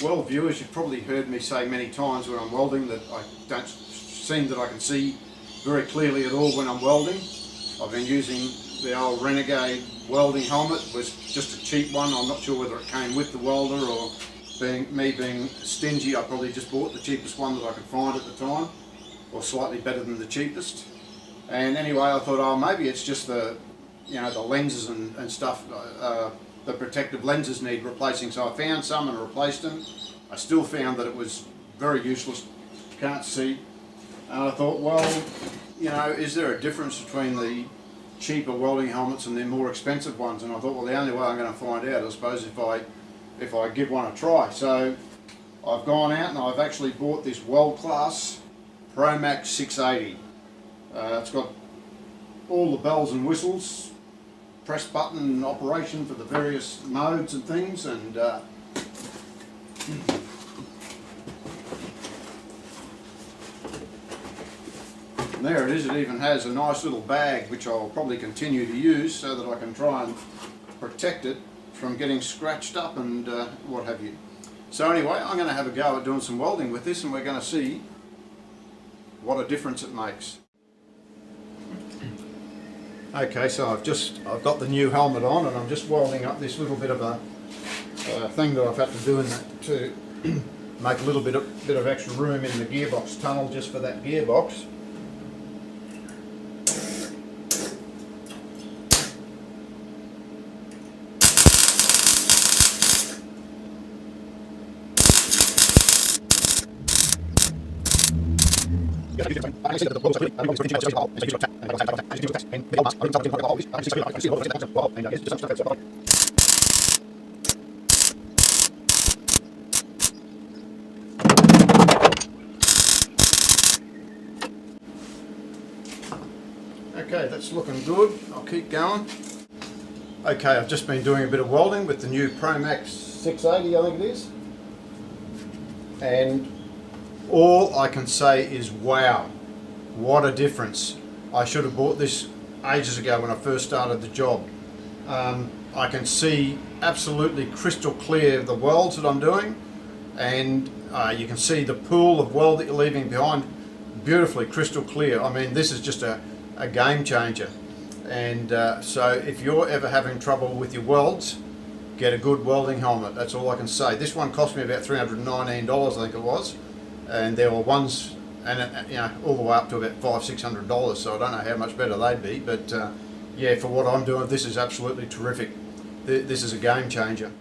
Well, viewers, you've probably heard me say many times when I'm welding that I don't seem that I can see very clearly at all when I'm welding. I've been using the old Renegade welding helmet. It was just a cheap one. I'm not sure whether it came with the welder or being stingy, I probably just bought the cheapest one that I could find at the time, or slightly better than the cheapest. And anyway, I thought, oh, maybe it's just the lenses and stuff. The protective lenses need replacing, so I found some and replaced them. I still found that it was very useless, can't see. And I thought, well, is there a difference between the cheaper welding helmets and the more expensive ones? And I thought, well, the only way I'm going to find out, I suppose, if I give one a try. So I've gone out and I've actually bought this Weld Class Pro Max 680. It's got all the bells and whistles, press button operation for the various modes and things, and there it is. It even has a nice little bag which I'll probably continue to use so that I can try and protect it from getting scratched up and what have you. So anyway, I'm going to have a go at doing some welding with this, and we're going to see what a difference it makes. Okay, so I've got the new helmet on, and I'm just welding up this little bit of a thing that I've had to do in that to make a little bit of extra room in the gearbox tunnel just for that gearbox. Okay, that's looking good. I'll keep going. Okay, I've just been doing a bit of welding with the new Pro Max 680, I think it is. And all I can say is, wow, what a difference. I should have bought this ages ago when I first started the job. I can see absolutely crystal clear the welds that I'm doing, and you can see the pool of weld that you're leaving behind beautifully crystal clear. I mean, this is just a game changer. And so if you're ever having trouble with your welds, get a good welding helmet. That's all I can say. This one cost me about $319, I think it was, and there were ones, and all the way up to about $500–600. So I don't know how much better they'd be, but yeah, for what I'm doing, this is absolutely terrific. This is a game changer.